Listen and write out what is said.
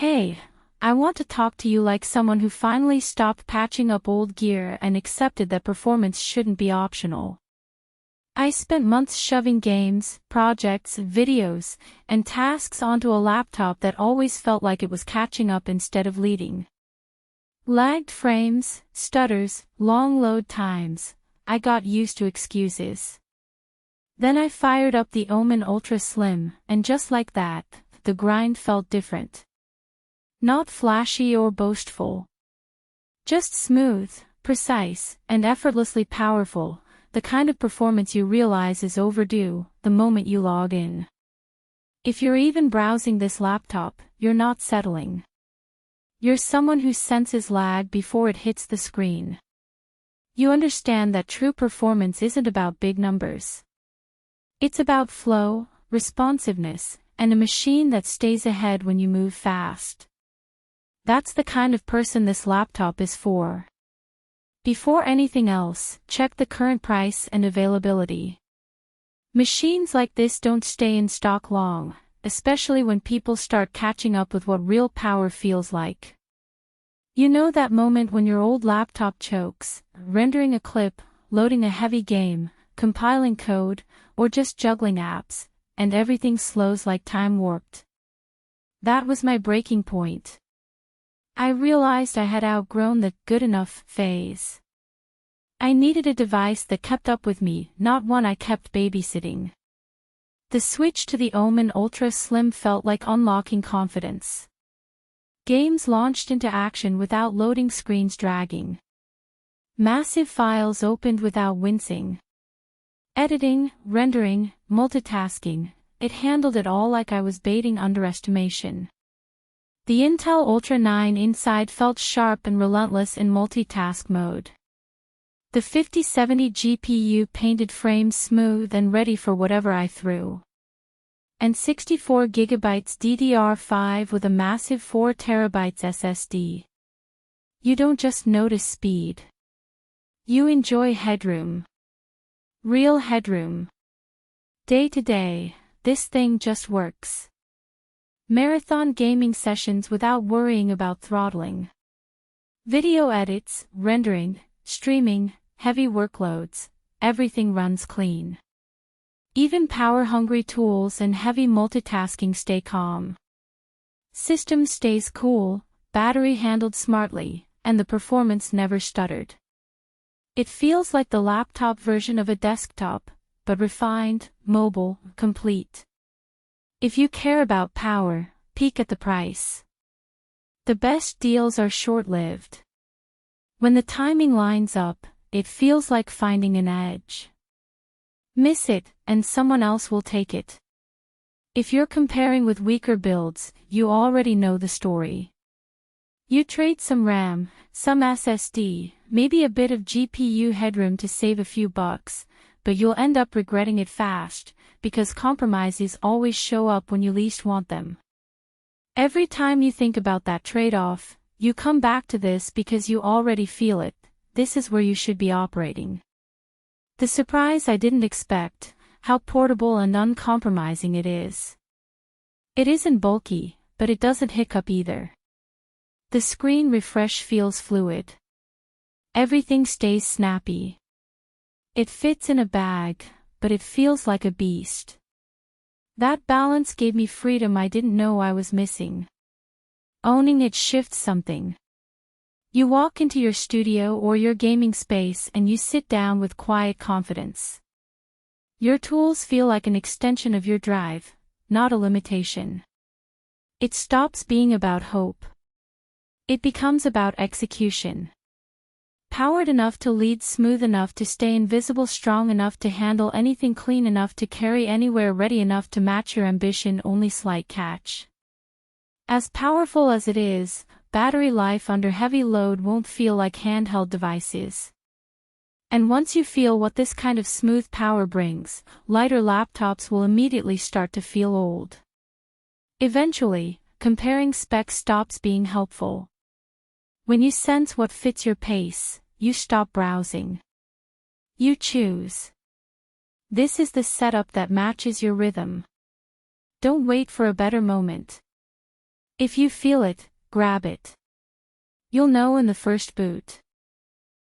Hey, I want to talk to you like someone who finally stopped patching up old gear and accepted that performance shouldn't be optional. I spent months shoving games, projects, videos, and tasks onto a laptop that always felt like it was catching up instead of leading. Lagged frames, stutters, long load times. I got used to excuses. Then I fired up the Omen Ultra Slim, and just like that, the grind felt different. Not flashy or boastful. Just smooth, precise, and effortlessly powerful, the kind of performance you realize is overdue the moment you log in. If you're even browsing this laptop, you're not settling. You're someone who senses lag before it hits the screen. You understand that true performance isn't about big numbers. It's about flow, responsiveness, and a machine that stays ahead when you move fast. That's the kind of person this laptop is for. Before anything else, check the current price and availability. Machines like this don't stay in stock long, especially when people start catching up with what real power feels like. You know that moment when your old laptop chokes, rendering a clip, loading a heavy game, compiling code, or just juggling apps, and everything slows like time warped. That was my breaking point. I realized I had outgrown the good enough phase. I needed a device that kept up with me, not one I kept babysitting. The switch to the Omen Ultra Slim felt like unlocking confidence. Games launched into action without loading screens dragging. Massive files opened without wincing. Editing, rendering, multitasking, it handled it all like I was baiting underestimation. The Intel Ultra 9 inside felt sharp and relentless in multitask mode. The 5070 GPU painted frames smooth and ready for whatever I threw. And 64GB DDR5 with a massive 4TB SSD. You don't just notice speed. You enjoy headroom. Real headroom. Day to day, this thing just works. Marathon gaming sessions without worrying about throttling. Video edits, rendering, streaming, heavy workloads, everything runs clean. Even power-hungry tools and heavy multitasking stay calm. System stays cool, battery handled smartly, and the performance never stuttered. It feels like the laptop version of a desktop, but refined, mobile, complete. If you care about power, peek at the price. The best deals are short-lived. When the timing lines up, it feels like finding an edge. Miss it, and someone else will take it. If you're comparing with weaker builds, you already know the story. You trade some RAM, some SSD, maybe a bit of GPU headroom to save a few bucks, but you'll end up regretting it fast, because compromises always show up when you least want them. Every time you think about that trade-off, you come back to this because you already feel it. This is where you should be operating. The surprise I didn't expect, how portable and uncompromising it is. It isn't bulky, but it doesn't hiccup either. The screen refresh feels fluid. Everything stays snappy. It fits in a bag, but it feels like a beast. That balance gave me freedom I didn't know I was missing. Owning it shifts something. You walk into your studio or your gaming space and you sit down with quiet confidence. Your tools feel like an extension of your drive, not a limitation. It stops being about hope. It becomes about execution. Powered enough to lead, smooth enough to stay invisible, strong enough to handle anything, clean enough to carry anywhere, ready enough to match your ambition, only slight catch. As powerful as it is, battery life under heavy load won't feel like handheld devices. And once you feel what this kind of smooth power brings, lighter laptops will immediately start to feel old. Eventually, comparing specs stops being helpful. When you sense what fits your pace, you stop browsing. You choose. This is the setup that matches your rhythm. Don't wait for a better moment. If you feel it, grab it. You'll know in the first boot.